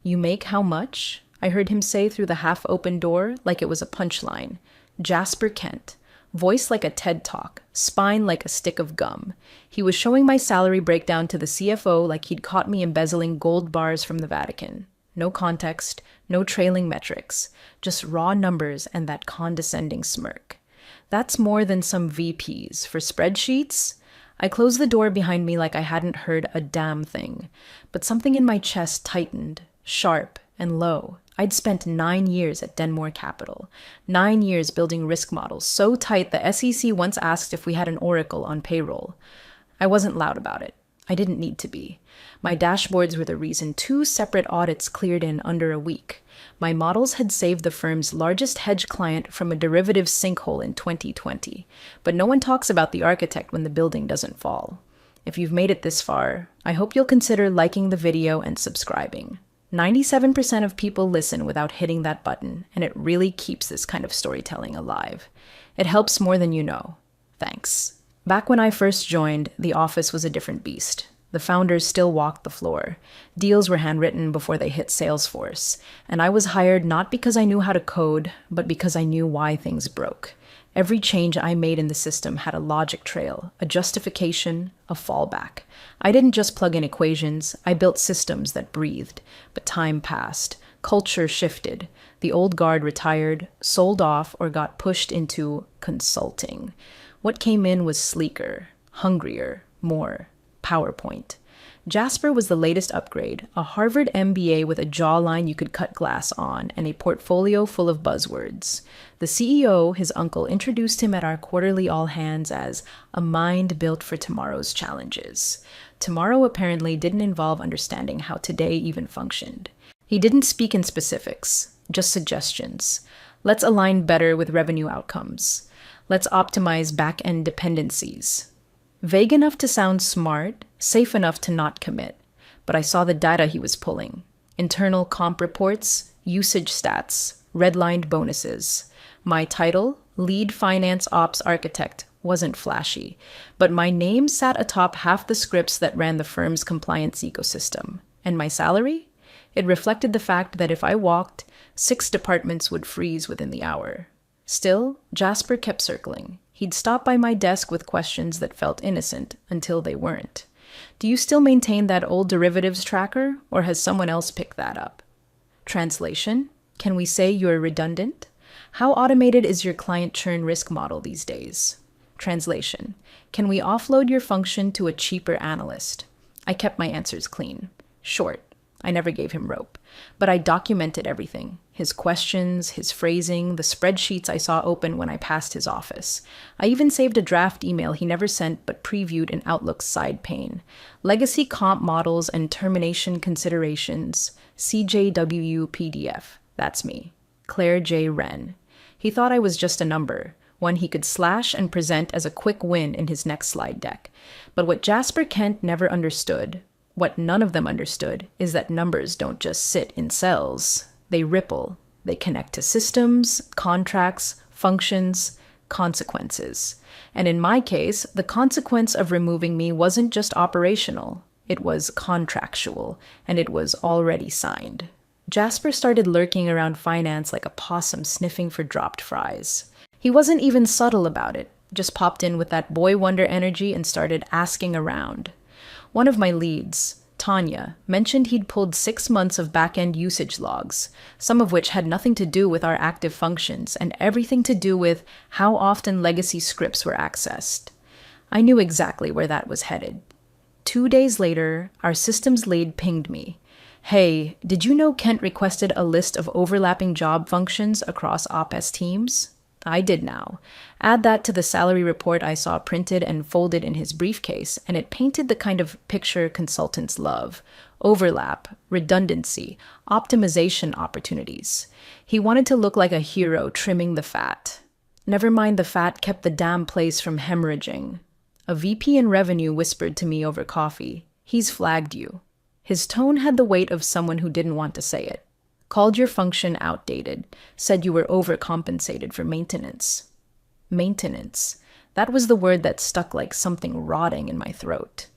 You make how much? I heard him say through the half-open door like it was a punchline. Jasper Kent. Voice like a TED Talk, spine like a stick of gum. He was showing my salary breakdown to the CFO like he'd caught me embezzling gold bars from the Vatican. No context, no trailing metrics, just raw numbers and that condescending smirk. That's more than some VPs. For spreadsheets? I closed the door behind me like I hadn't heard a damn thing, but something in my chest tightened, sharp and low. I'd spent 9 years at Denmore Capital, 9 years building risk models so tight the SEC once asked if we had an oracle on payroll. I wasn't loud about it. I didn't need to be. My dashboards were the reason 2 separate audits cleared in under a week. My models had saved the firm's largest hedge client from a derivatives sinkhole in 2020. But no one talks about the architect when the building doesn't fall. If you've made it this far, I hope you'll consider liking the video and subscribing. 97% of people listen without hitting that button, and it really keeps this kind of storytelling alive. It helps more than you know. Thanks. Back when I first joined, the office was a different beast. The founders still walked the floor. Deals were handwritten before they hit Salesforce, and I was hired not because I knew how to code, but because I knew why things broke. Every change I made in the system had a logic trail, a justification, a fallback. I didn't just plug in equations, I built systems that breathed. But time passed. Culture shifted. The old guard retired, sold off, or got pushed into consulting. What came in was sleeker, hungrier, more PowerPoint. Jasper was the latest upgrade, a Harvard MBA with a jawline you could cut glass on and a portfolio full of buzzwords. The CEO, his uncle, introduced him at our quarterly all-hands as a mind built for tomorrow's challenges. Tomorrow apparently didn't involve understanding how today even functioned. He didn't speak in specifics, just suggestions. Let's align better with revenue outcomes. Let's optimize back-end dependencies. Vague enough to sound smart, safe enough to not commit. But I saw the data he was pulling. Internal comp reports, usage stats, redlined bonuses. My title, Lead Finance Ops Architect, wasn't flashy, but my name sat atop half the scripts that ran the firm's compliance ecosystem. And my salary? It reflected the fact that if I walked, 6 departments would freeze within the hour. Still, Jasper kept circling. He'd stop by my desk with questions that felt innocent until they weren't. Do you still maintain that old derivatives tracker, or has someone else picked that up? Translation: can we say you're redundant? How automated is your client churn risk model these days? Translation: can we offload your function to a cheaper analyst? I kept my answers clean. Short. I never gave him rope. But I documented everything. His questions, his phrasing, the spreadsheets I saw open when I passed his office. I even saved a draft email he never sent but previewed in Outlook's side pane. Legacy comp models and termination considerations. CJWU PDF. That's me. Claire J. Wren. He thought I was just a number, one he could slash and present as a quick win in his next slide deck. But what Jasper Kent never understood, what none of them understood, is that numbers don't just sit in cells. They ripple. They connect to systems, contracts, functions, consequences. And in my case, the consequence of removing me wasn't just operational. It was contractual, and it was already signed. Jasper started lurking around finance like a possum sniffing for dropped fries. He wasn't even subtle about it, just popped in with that boy wonder energy and started asking around. One of my leads, Tanya, mentioned he'd pulled 6 months of back-end usage logs, some of which had nothing to do with our active functions and everything to do with how often legacy scripts were accessed. I knew exactly where that was headed. 2 days later, our systems lead pinged me. Hey, did you know Kent requested a list of overlapping job functions across OpS teams? I did now. Add that to the salary report I saw printed and folded in his briefcase, and it painted the kind of picture consultants love. Overlap, redundancy, optimization opportunities. He wanted to look like a hero trimming the fat. Never mind the fat kept the damn place from hemorrhaging. A VP in revenue whispered to me over coffee, "He's flagged you." His tone had the weight of someone who didn't want to say it. Called your function outdated, said you were overcompensated for maintenance. Maintenance. That was the word that stuck like something rotting in my throat.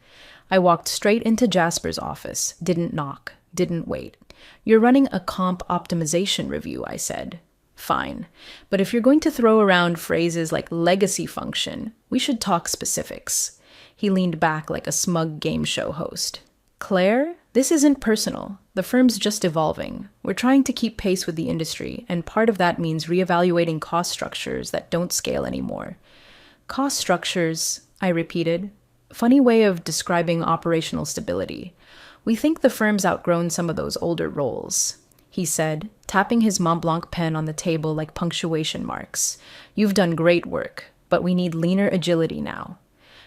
I walked straight into Jasper's office, didn't knock, didn't wait. You're running a comp optimization review, I said. Fine, but if you're going to throw around phrases like legacy function, we should talk specifics. He leaned back like a smug game show host. Claire, this isn't personal. The firm's just evolving. We're trying to keep pace with the industry, and part of that means reevaluating cost structures that don't scale anymore. Cost structures, I repeated. Funny way of describing operational stability. We think the firm's outgrown some of those older roles, he said, tapping his Mont Blanc pen on the table like punctuation marks. You've done great work, but we need leaner agility now.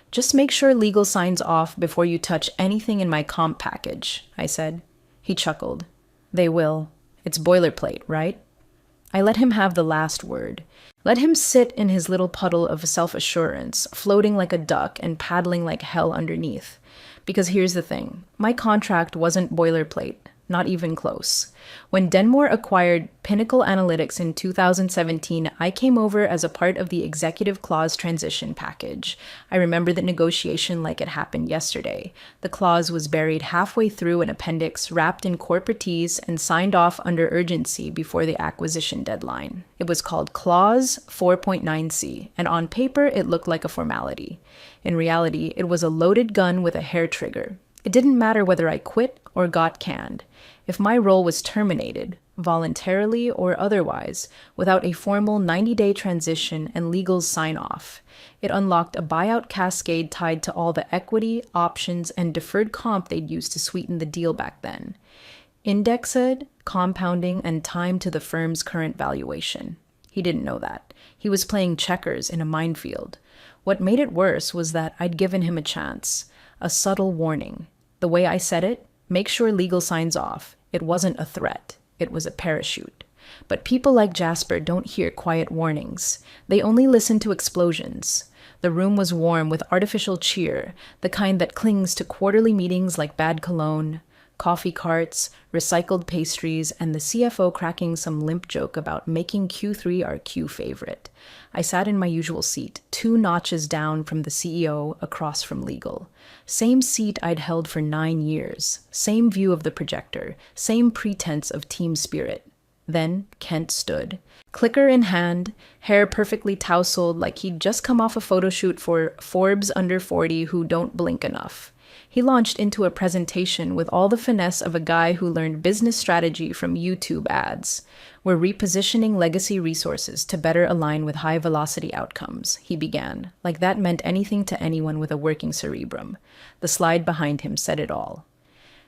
Just make sure legal signs off before you touch anything in my comp package, I said. He chuckled. They will. It's boilerplate, right? I let him have the last word. Let him sit in his little puddle of self-assurance, floating like a duck and paddling like hell underneath. Because here's the thing. My contract wasn't boilerplate. Not even close. When Denmore acquired Pinnacle Analytics in 2017, I came over as a part of the executive clause transition package. I remember the negotiation like it happened yesterday. The clause was buried halfway through an appendix wrapped in corporatese and signed off under urgency before the acquisition deadline. It was called Clause 4.9C, and on paper it looked like a formality. In reality, it was a loaded gun with a hair trigger. It didn't matter whether I quit or got canned. If my role was terminated, voluntarily or otherwise, without a formal 90-day transition and legal sign-off, it unlocked a buyout cascade tied to all the equity, options, and deferred comp they'd used to sweeten the deal back then. Indexed, compounding, and timed to the firm's current valuation. He didn't know that. He was playing checkers in a minefield. What made it worse was that I'd given him a chance, a subtle warning. The way I said it, make sure legal signs off. It wasn't a threat. It was a parachute. But people like Jasper don't hear quiet warnings. They only listen to explosions. The room was warm with artificial cheer, the kind that clings to quarterly meetings like bad cologne, coffee carts, recycled pastries, and the CFO cracking some limp joke about making Q3 our Q favorite. I sat in my usual seat, 2 notches down from the CEO, across from legal. Same seat I'd held for 9 years, same view of the projector, same pretense of team spirit. Then Kent stood, clicker in hand, hair perfectly tousled like he'd just come off a photo shoot for Forbes under 40 who don't blink enough. He launched into a presentation with all the finesse of a guy who learned business strategy from YouTube ads. We're repositioning legacy resources to better align with high-velocity outcomes, he began, like that meant anything to anyone with a working cerebrum. The slide behind him said it all.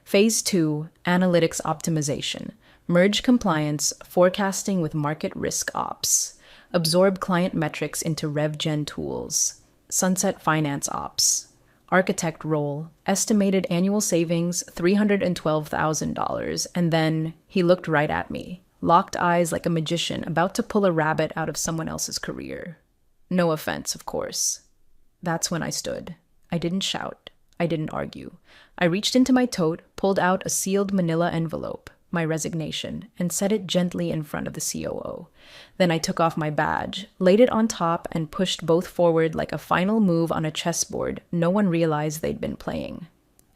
Phase 2, Analytics Optimization. Merge compliance, forecasting with market risk ops. Absorb client metrics into RevGen tools. Sunset finance ops. Architect role, estimated annual savings $312,000, and then he looked right at me, locked eyes like a magician about to pull a rabbit out of someone else's career. No offense, of course. That's when I stood. I didn't shout. I didn't argue. I reached into my tote, pulled out a sealed manila envelope, my resignation, and set it gently in front of the COO. Then I took off my badge, laid it on top, and pushed both forward like a final move on a chessboard no one realized they'd been playing.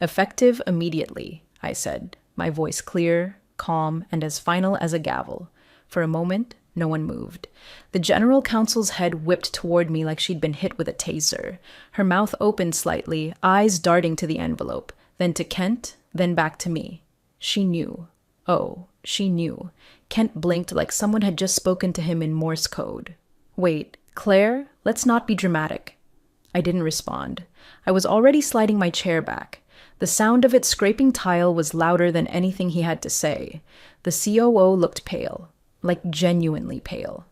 Effective immediately, I said, my voice clear, calm, and as final as a gavel. For a moment, no one moved. The general counsel's head whipped toward me like she'd been hit with a taser. Her mouth opened slightly, eyes darting to the envelope, then to Kent, then back to me. She knew. Oh, she knew. Kent blinked like someone had just spoken to him in Morse code. Wait, Claire, let's not be dramatic. I didn't respond. I was already sliding my chair back. The sound of it scraping tile was louder than anything he had to say. The COO looked pale, like genuinely pale.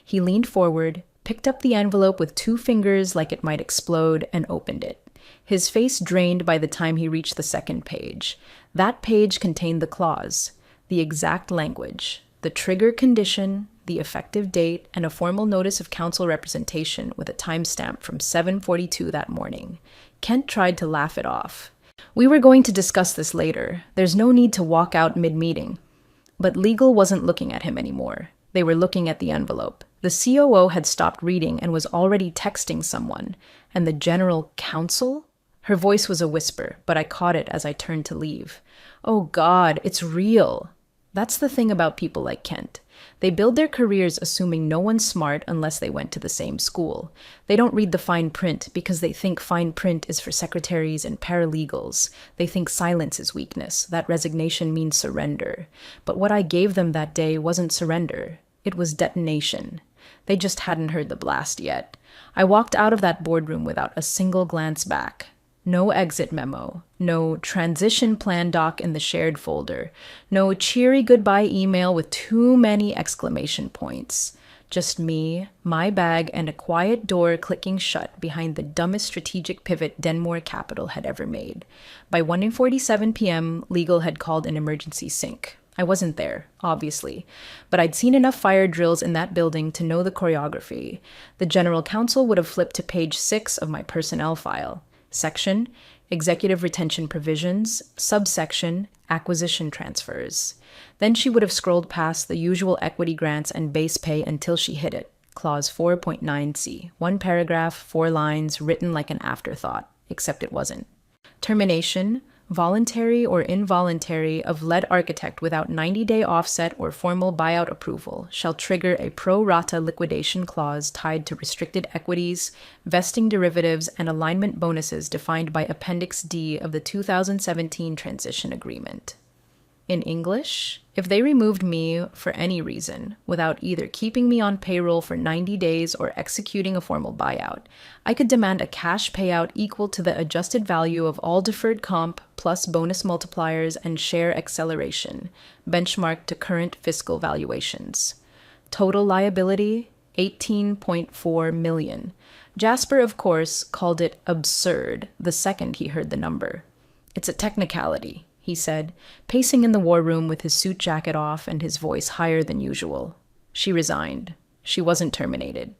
He leaned forward, picked up the envelope with 2 fingers like it might explode, and opened it. His face drained by the time he reached the second page. That page contained the clause. The exact language, the trigger condition, the effective date, and a formal notice of counsel representation with a timestamp from 7:42 that morning. Kent tried to laugh it off. We were going to discuss this later. There's no need to walk out mid-meeting. But legal wasn't looking at him anymore. They were looking at the envelope. The COO had stopped reading and was already texting someone. And the general counsel? Her voice was a whisper, but I caught it as I turned to leave. Oh God, it's real. That's the thing about people like Kent. They build their careers assuming no one's smart unless they went to the same school. They don't read the fine print because they think fine print is for secretaries and paralegals. They think silence is weakness, that resignation means surrender. But what I gave them that day wasn't surrender, it was detonation. They just hadn't heard the blast yet. I walked out of that boardroom without a single glance back. No exit memo, no transition plan doc in the shared folder, no cheery goodbye email with too many exclamation points. Just me, my bag, and a quiet door clicking shut behind the dumbest strategic pivot Denmore Capital had ever made. By 1:47 p.m., legal had called an emergency sync. I wasn't there, obviously, but I'd seen enough fire drills in that building to know the choreography. The general counsel would have flipped to page 6 of my personnel file. Section, Executive Retention Provisions, subsection, Acquisition Transfers. Then she would have scrolled past the usual equity grants and base pay until she hit it. Clause 4.9c. One paragraph, 4 lines, written like an afterthought, except it wasn't. Termination, voluntary or involuntary, of lead architect without 90-day offset or formal buyout approval shall trigger a pro rata liquidation clause tied to restricted equities, vesting derivatives, and alignment bonuses defined by Appendix D of the 2017 Transition Agreement. In English, if they removed me for any reason, without either keeping me on payroll for 90 days or executing a formal buyout, I could demand a cash payout equal to the adjusted value of all deferred comp plus bonus multipliers and share acceleration, benchmarked to current fiscal valuations. Total liability, $18.4 million. Jasper, of course, called it absurd the second he heard the number. It's a technicality, he said, pacing in the war room with his suit jacket off and his voice higher than usual. She resigned. She wasn't terminated.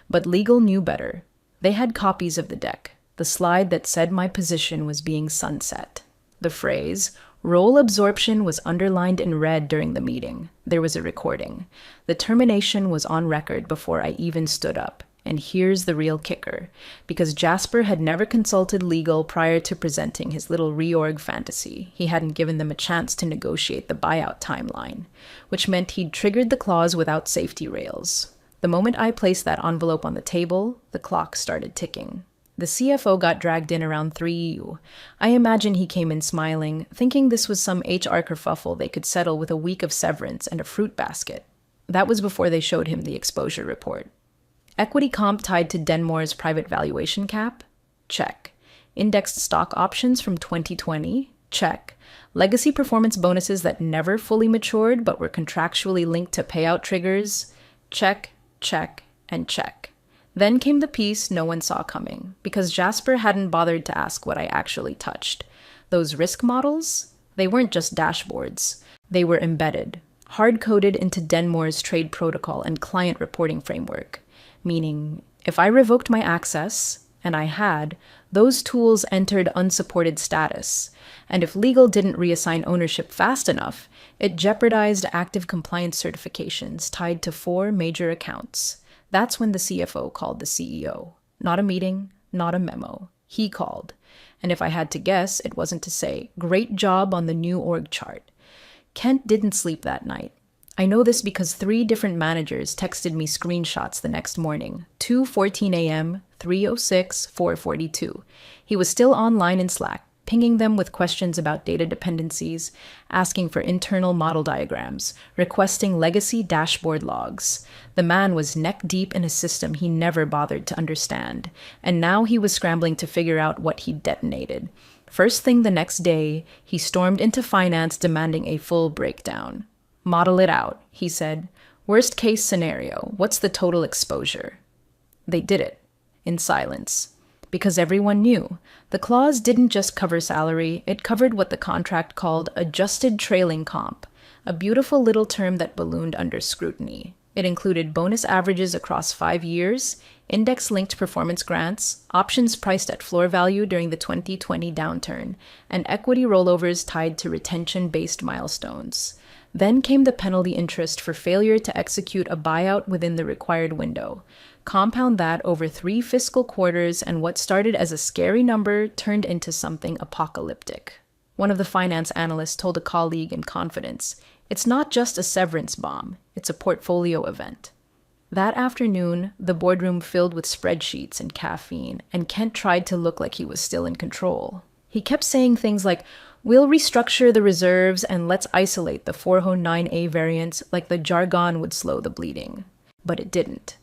But legal knew better. They had copies of the deck, the slide that said my position was being sunset. The phrase, role absorption, was underlined in red during the meeting. There was a recording. The termination was on record before I even stood up. And here's the real kicker, because Jasper had never consulted legal prior to presenting his little reorg fantasy. He hadn't given them a chance to negotiate the buyout timeline, which meant he'd triggered the clause without safety rails. The moment I placed that envelope on the table, the clock started ticking. The CFO got dragged in around 3U. I imagine he came in smiling, thinking this was some HR kerfuffle they could settle with a week of severance and a fruit basket. That was before they showed him the exposure report. Equity comp tied to Denmore's private valuation cap? Check. Indexed stock options from 2020? Check. Legacy performance bonuses that never fully matured but were contractually linked to payout triggers? Check, check, and check. Then came the piece no one saw coming, because Jasper hadn't bothered to ask what I actually touched. Those risk models? They weren't just dashboards. They were embedded, hard-coded into Denmore's trade protocol and client reporting framework. Meaning, if I revoked my access, and I had, those tools entered unsupported status, and if legal didn't reassign ownership fast enough, it jeopardized active compliance certifications tied to 4 major accounts. That's when the CFO called the CEO. Not a meeting, not a memo. He called. And if I had to guess, it wasn't to say, "Great job on the new org chart." Kent didn't sleep that night. I know this because 3 different managers texted me screenshots the next morning, 2:14 a.m., 3:06, 4:42. He was still online in Slack, pinging them with questions about data dependencies, asking for internal model diagrams, requesting legacy dashboard logs. The man was neck deep in a system he never bothered to understand, and now he was scrambling to figure out what he'd detonated. First thing the next day, he stormed into finance demanding a full breakdown. "Model it out," he said. "Worst case scenario, what's the total exposure?" They did it, in silence, because everyone knew. The clause didn't just cover salary, it covered what the contract called adjusted trailing comp, a beautiful little term that ballooned under scrutiny. It included bonus averages across 5 years, index-linked performance grants, options priced at floor value during the 2020 downturn, and equity rollovers tied to retention-based milestones. Then came the penalty interest for failure to execute a buyout within the required window. Compound that over 3 fiscal quarters, and what started as a scary number turned into something apocalyptic. One of the finance analysts told a colleague in confidence, It's not just a severance bomb, it's a portfolio event. That afternoon, the boardroom filled with spreadsheets and caffeine, and Kent tried to look like he was still in control. He kept saying things like, "We'll restructure the reserves and let's isolate the 409A variants," like the jargon would slow the bleeding. But it didn't.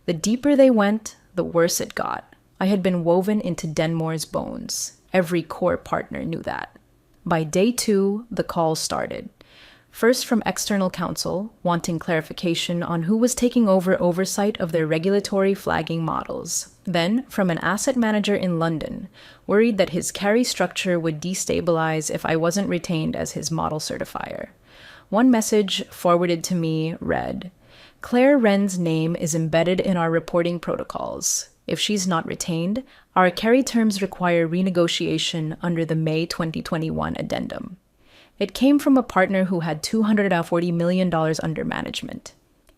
The deeper they went, the worse it got. I had been woven into Denmore's bones. Every core partner knew that. By day 2, the calls started. First from external counsel, wanting clarification on who was taking over oversight of their regulatory flagging models. Then from an asset manager in London, worried that his carry structure would destabilize if I wasn't retained as his model certifier. One message forwarded to me read, "Claire Wren's name is embedded in our reporting protocols. If she's not retained, our carry terms require renegotiation under the May 2021 addendum." It came from a partner who had $240 million under management.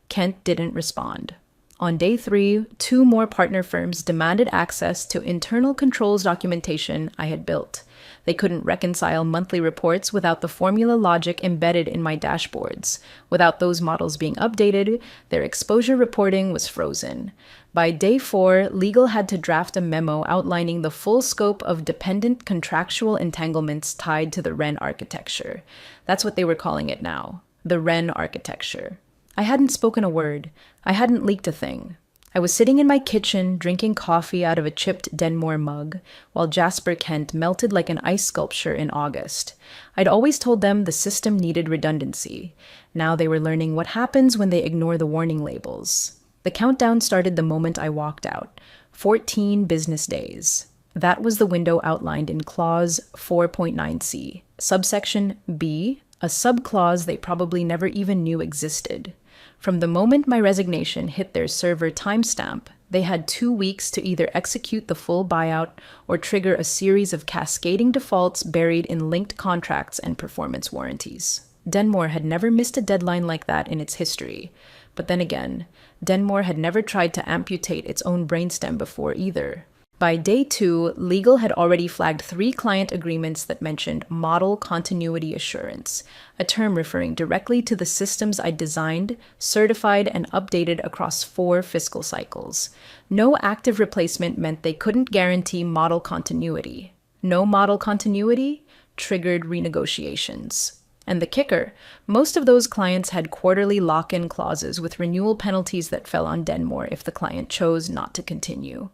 Kent didn't respond. On day 3, 2 more partner firms demanded access to internal controls documentation I had built. They couldn't reconcile monthly reports without the formula logic embedded in my dashboards. Without those models being updated, their exposure reporting was frozen. By day 4, legal had to draft a memo outlining the full scope of dependent contractual entanglements tied to the Wren architecture. That's what they were calling it now, the Wren architecture. I hadn't spoken a word. I hadn't leaked a thing. I was sitting in my kitchen drinking coffee out of a chipped Denmore mug, while Jasper Kent melted like an ice sculpture in August. I'd always told them the system needed redundancy. Now they were learning what happens when they ignore the warning labels. The countdown started the moment I walked out. 14 business days. That was the window outlined in Clause 4.9c. Subsection B, a subclause they probably never even knew existed. From the moment my resignation hit their server timestamp, they had 2 weeks to either execute the full buyout or trigger a series of cascading defaults buried in linked contracts and performance warranties. Denmore had never missed a deadline like that in its history. But then again, Denmore had never tried to amputate its own brainstem before either. By day 2, legal had already flagged 3 client agreements that mentioned model continuity assurance, a term referring directly to the systems I designed, certified, and updated across 4 fiscal cycles. No active replacement meant they couldn't guarantee model continuity. No model continuity triggered renegotiations. And the kicker, most of those clients had quarterly lock-in clauses with renewal penalties that fell on Denmore if the client chose not to continue.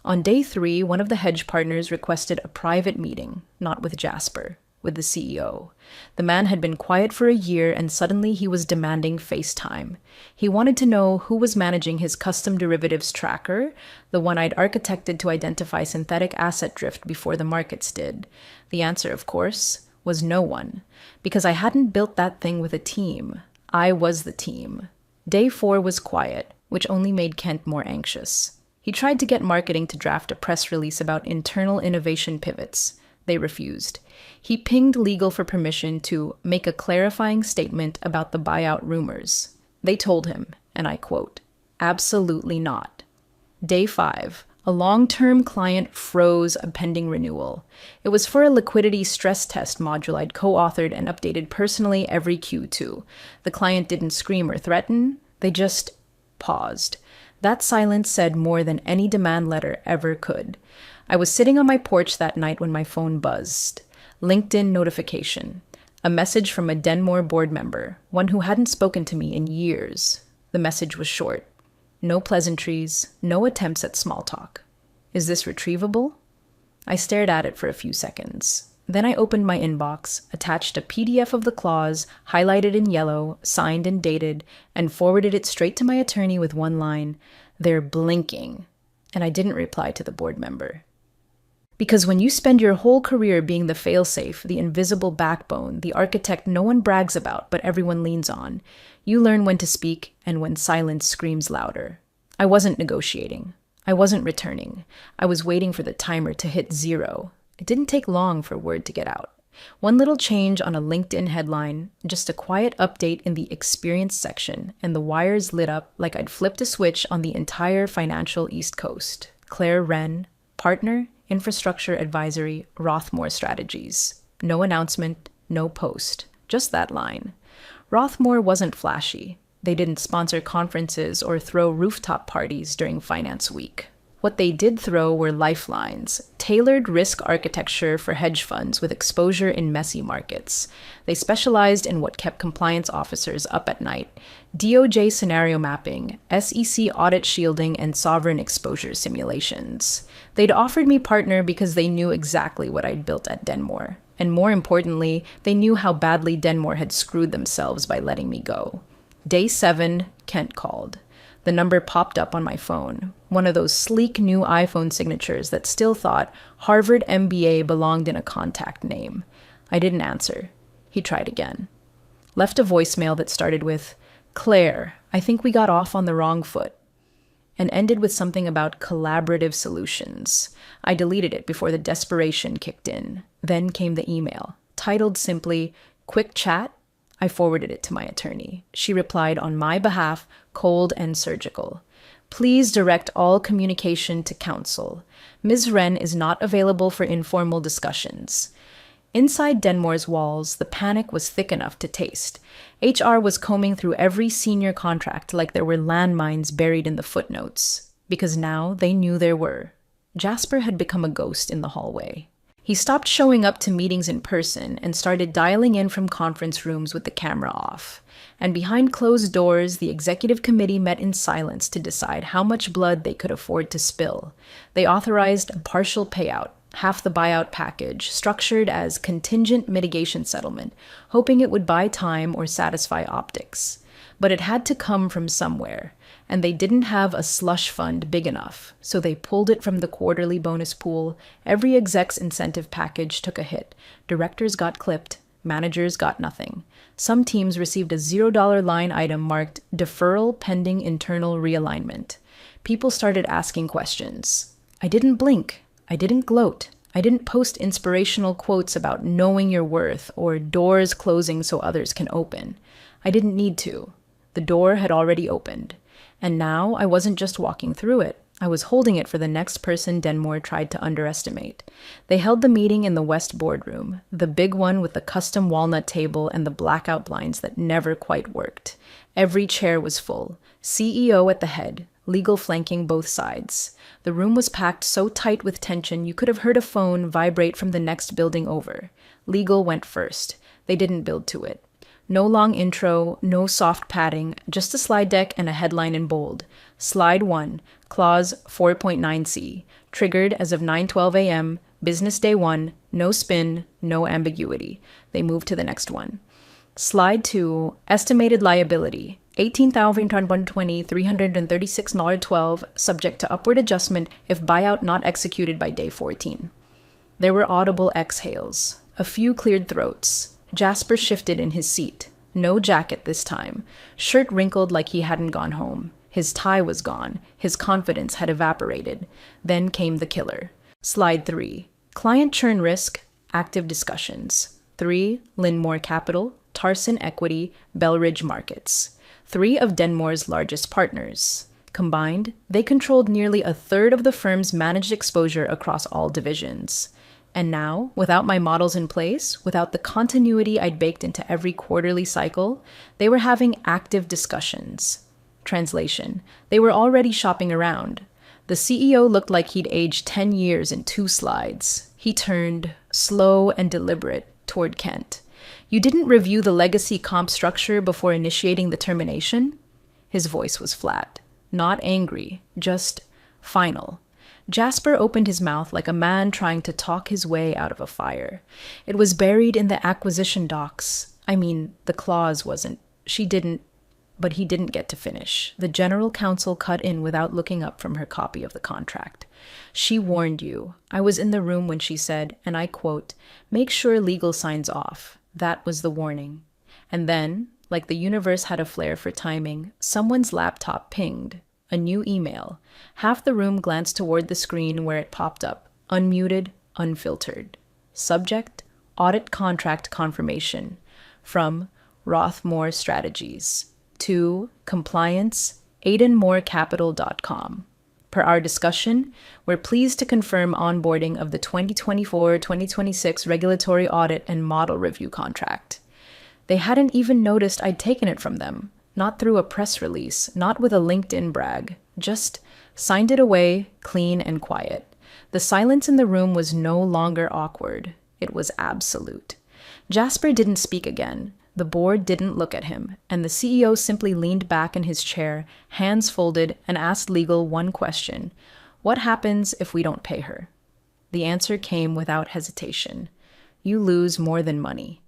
On day 3, one of the hedge partners requested a private meeting, not with Jasper, with the CEO. The man had been quiet for a year and suddenly he was demanding FaceTime. He wanted to know who was managing his custom derivatives tracker, the one I'd architected to identify synthetic asset drift before the markets did. The answer, of course, was no one, because I hadn't built that thing with a team. I was the team. Day 4 was quiet, which only made Kent more anxious. He tried to get marketing to draft a press release about internal innovation pivots. They refused. He pinged legal for permission to make a clarifying statement about the buyout rumors. They told him, and I quote, "Absolutely not." Day 5. A long-term client froze a pending renewal. It was for a liquidity stress test module I'd co-authored and updated personally every Q2. The client didn't scream or threaten. They just paused. That silence said more than any demand letter ever could. I was sitting on my porch that night when my phone buzzed. LinkedIn notification. A message from a Denmore board member, one who hadn't spoken to me in years. The message was short. No pleasantries, no attempts at small talk. Is this retrievable? I stared at it for a few seconds. Then I opened my inbox, attached a PDF of the clause, highlighted in yellow, signed and dated, and forwarded it straight to my attorney with one line, "They're blinking." And I didn't reply to the board member. Because when you spend your whole career being the failsafe, the invisible backbone, the architect no one brags about but everyone leans on, you learn when to speak and when silence screams louder. I wasn't negotiating. I wasn't returning. I was waiting for the timer to hit 0. It didn't take long for word to get out. One little change on a LinkedIn headline, just a quiet update in the experience section, and the wires lit up like I'd flipped a switch on the entire financial East Coast. Claire Wren, partner, infrastructure advisory, Rothmore Strategies. No announcement, no post, just that line. Rothmore wasn't flashy. They didn't sponsor conferences or throw rooftop parties during Finance Week. What they did throw were lifelines, tailored risk architecture for hedge funds with exposure in messy markets. They specialized in what kept compliance officers up at night: DOJ scenario mapping, SEC audit shielding, and sovereign exposure simulations. They'd offered me partner because they knew exactly what I'd built at Denmore. And more importantly, they knew how badly Denmore had screwed themselves by letting me go. Day 7, Kent called. The number popped up on my phone, one of those sleek new iPhone signatures that still thought Harvard MBA belonged in a contact name. I didn't answer. He tried again. Left a voicemail that started with, "Claire, I think we got off on the wrong foot," and ended with something about collaborative solutions. I deleted it before the desperation kicked in. Then came the email, titled simply, "Quick Chat." I forwarded it to my attorney. She replied on my behalf, cold and surgical. "Please direct all communication to counsel. Ms. Wren is not available for informal discussions." Inside Denmore's walls, the panic was thick enough to taste. HR was combing through every senior contract like there were landmines buried in the footnotes, because now they knew there were. Jasper had become a ghost in the hallway. He stopped showing up to meetings in person and started dialing in from conference rooms with the camera off. And behind closed doors, the executive committee met in silence to decide how much blood they could afford to spill. They authorized a partial payout, half the buyout package, structured as contingent mitigation settlement, hoping it would buy time or satisfy optics. But it had to come from somewhere, and they didn't have a slush fund big enough, so they pulled it from the quarterly bonus pool. Every exec's incentive package took a hit. Directors got clipped. Managers got nothing. Some teams received a $0 line item marked "deferral pending internal realignment." People started asking questions. I didn't blink. I didn't gloat. I didn't post inspirational quotes about knowing your worth or doors closing so others can open. I didn't need to. The door had already opened. And now I wasn't just walking through it. I was holding it for the next person Denmore tried to underestimate. They held the meeting in the West boardroom, the big one with the custom walnut table and the blackout blinds that never quite worked. Every chair was full. CEO at the head, legal flanking both sides. The room was packed so tight with tension you could have heard a phone vibrate from the next building over. Legal went first. They didn't build to it. No long intro, no soft padding, just a slide deck and a headline in bold. Slide 1, Clause 4.9c, triggered as of 9:12 a.m., business day 1, no spin, no ambiguity. They moved to the next one. Slide 2, estimated liability, $18,320, $336.12, subject to upward adjustment if buyout not executed by day 14. There were audible exhales, a few cleared throats. Jasper shifted in his seat. No jacket this time. Shirt wrinkled like he hadn't gone home. His tie was gone. His confidence had evaporated. Then came the killer. Slide 3. Client churn risk, active discussions. 3. Linmore Capital, Tarson Equity, Belridge Markets. 3 of Denmore's largest partners. Combined, they controlled nearly a third of the firm's managed exposure across all divisions. And now, without my models in place, without the continuity I'd baked into every quarterly cycle, they were having active discussions. Translation: they were already shopping around. The CEO looked like he'd aged 10 years in 2 slides. He turned, slow and deliberate, toward Kent. "You didn't review the legacy comp structure before initiating the termination?" His voice was flat. Not angry, just final. Jasper opened his mouth like a man trying to talk his way out of a fire. "It was buried in the acquisition docs. I mean, the clause wasn't. She didn't." But he didn't get to finish. The general counsel cut in without looking up from her copy of the contract. "She warned you. I was in the room when she said, and I quote, 'Make sure legal signs off.' That was the warning." And then, like the universe had a flair for timing, someone's laptop pinged. A new email. Half the room glanced toward the screen where it popped up, unmuted, unfiltered. Subject: Audit Contract Confirmation. From Rothmore Strategies. To Compliance, AidenMoreCapital.com. Per our discussion, we're pleased to confirm onboarding of the 2024-2026 Regulatory Audit and Model Review Contract. They hadn't even noticed I'd taken it from them. Not through a press release, not with a LinkedIn brag. Just signed it away, clean and quiet. The silence in the room was no longer awkward. It was absolute. Jasper didn't speak again. The board didn't look at him, and the CEO simply leaned back in his chair, hands folded, and asked legal one question. What happens if we don't pay her? The answer came without hesitation. You lose more than money.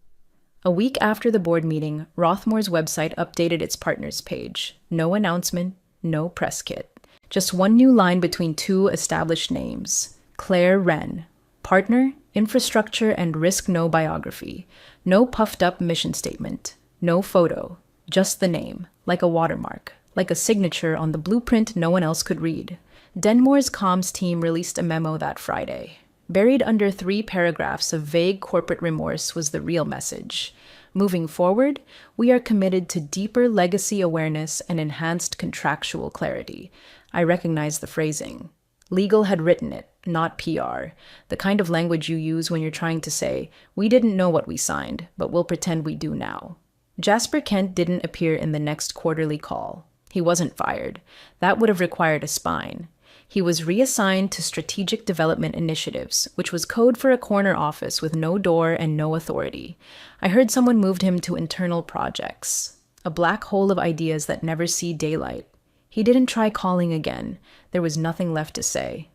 A week after the board meeting, Rothmore's website updated its partners page. No announcement, no press kit. Just one new line between two established names. Claire Wren, partner, infrastructure and risk no biography. No puffed up mission statement. No photo. Just the name, like a watermark, like a signature on the blueprint no one else could read. Denmore's comms team released a memo that Friday. Buried under 3 paragraphs of vague corporate remorse was the real message. Moving forward, we are committed to deeper legacy awareness and enhanced contractual clarity. I recognize the phrasing. Legal had written it, not PR. The kind of language you use when you're trying to say, we didn't know what we signed, but we'll pretend we do now. Jasper Kent didn't appear in the next quarterly call. He wasn't fired. That would have required a spine. He was reassigned to Strategic Development Initiatives, which was code for a corner office with no door and no authority. I heard someone moved him to Internal Projects, a black hole of ideas that never see daylight. He didn't try calling again. There was nothing left to say.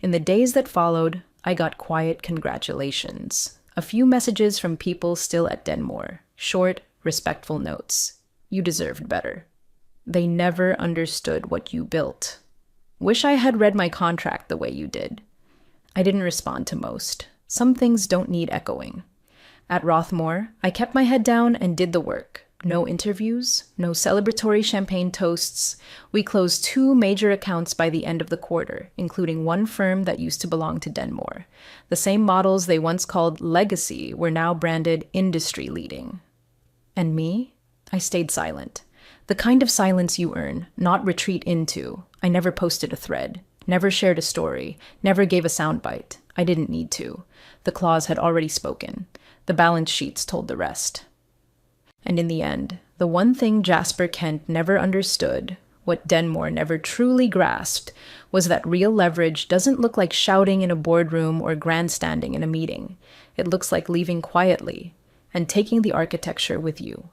In the days that followed, I got quiet congratulations. A few messages from people still at Denmore. Short, respectful notes. You deserved better. They never understood what you built. Wish I had read my contract the way you did. I didn't respond to most. Some things don't need echoing. At Rothmore, I kept my head down and did the work. No interviews, no celebratory champagne toasts. We closed 2 major accounts by the end of the quarter, including one firm that used to belong to Denmore. The same models they once called legacy were now branded industry leading. And me? I stayed silent. The kind of silence you earn, not retreat into. I never posted a thread, never shared a story, never gave a soundbite. I didn't need to. The clause had already spoken. The balance sheets told the rest. And in the end, the one thing Jasper Kent never understood, what Denmore never truly grasped, was that real leverage doesn't look like shouting in a boardroom or grandstanding in a meeting. It looks like leaving quietly and taking the architecture with you.